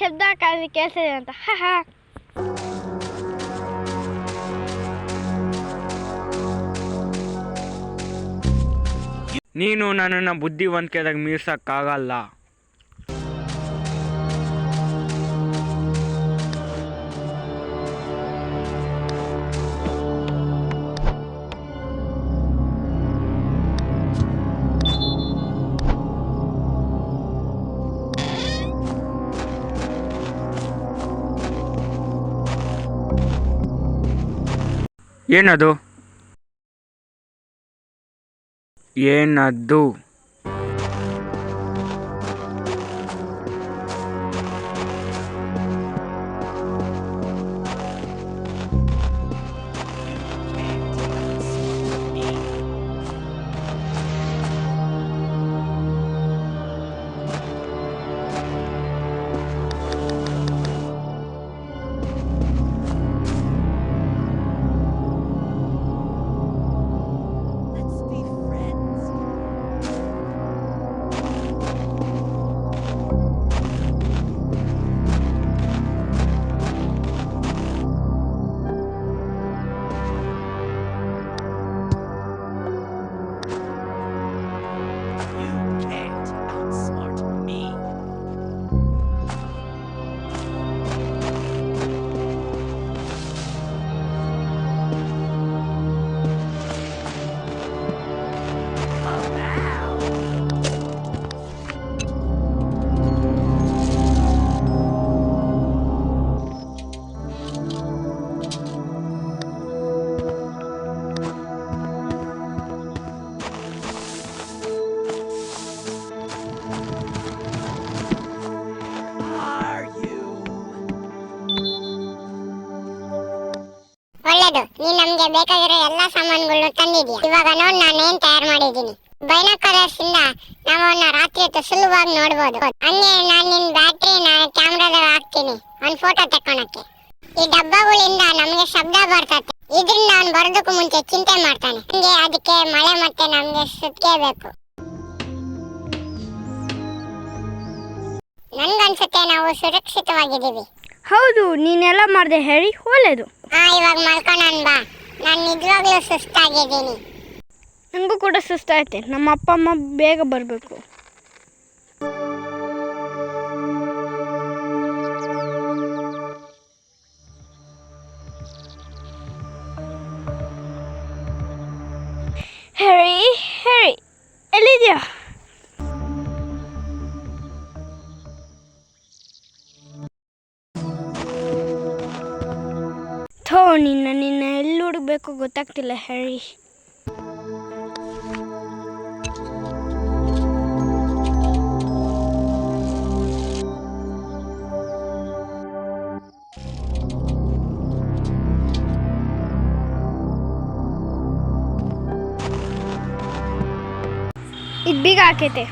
ಶಬ್ದ ಕೇಳಿಸಿದೆ ಅಂತ. ಹಾ. ನೀನು ನನ್ನನ್ನು ಬುದ್ಧಿವಂತಿಕೆದಾಗ ಮೀರ್ಸಕ್ಕಾಗಲ್ಲ. ಏನದು? ಏನದ್ದು? ಒಳ್ಳೇದು, ನೀನ್ ನಮ್ಗೆ ಬೇಕಾಗಿರೋ ಎಲ್ಲಾ ಸಾಮಾನುಗಳನ್ನ ತಂದಿದ್ಯಾ. ಇವಾಗ ನೋಡ್ ನಾನೇನ್ ತಯಾರು ಮಾಡಿದೀನಿ. ಬೈನಾಕಲರ್ಸ್ ಇಂದ ನಾವು ಅವನ್ನ ರಾತ್ರಿ ಹೊತ್ತು ಸುಲಭವಾಗಿ ನೋಡ್ಬೋದು. ಹಂಗೆ ನಾನ್ ನಿನ್ ಬ್ಯಾಟ್ರಿನ ಕ್ಯಾಮ್ರಾದಾಗ ಹಾಕ್ತೀನಿ ಒಂದ್ ಫೋಟೋ ತಕೊಳಕ್ಕೆ. ಈ ಡಬ್ಬಗಳಿಂದ ನಮ್ಗೆ ಶಬ್ದ ಬರ್ತದೆ. ಇದ್ರಿಂದ ಅವ್ನು ಬರೋದಕ್ಕೂ ಮುಂಚೆ ಚಿಂತೆ ಮಾಡ್ತಾನೆ. ಹಂಗೆ ಅದಕ್ಕೆ ಮಳೆ ಮತ್ತೆ ನಮ್ಗೆ ಸುತ್ತಿಗೆ ಬೇಕು. ನನ್ಗನ್ಸುತ್ತೆ ನಾವು ಸುರಕ್ಷಿತವಾಗಿದ್ದೀವಿ. ಹೌದು, ನೀನೆಲ್ಲ ಮಾಡಿದೆ ಹೇಳಿ. ಒಳ್ಳೇದು. ಇವಾಗ ಮಲ್ಕೊಳ್ಳೋಣ ಬಾ. ನಾನು ನಿಜವಾಗ್ಲೂ ಸುಸ್ತಾಗಿದ್ದೀನಿ. ನನಗೂ ಕೂಡ ಸುಸ್ತಾಯ್ತೆ. ನಮ್ಮ ಅಪ್ಪ ಅಮ್ಮ ಬೇಗ ಬರಬೇಕು. ಹೇಳಿ ಎಲ್ಲಿದ್ಯಾ? ನಿನ್ನ ಎಲ್ಲಿ ಹುಡುಕ್ಬೇಕು ಗೊತ್ತಾಗ್ತಿಲ್ಲ ಹೇಳಿ. ಇದು ಬೀಗ ಹಾಕೈತೆ.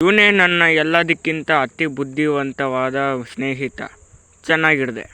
ಇವನೇ ನನ್ನ ಎಲ್ಲದಕ್ಕಿಂತ ಅತಿ ಬುದ್ಧಿವಂತವಾದ ಸ್ನೇಹಿತ. ಚೆನ್ನಾಗಿರ್ದೆ.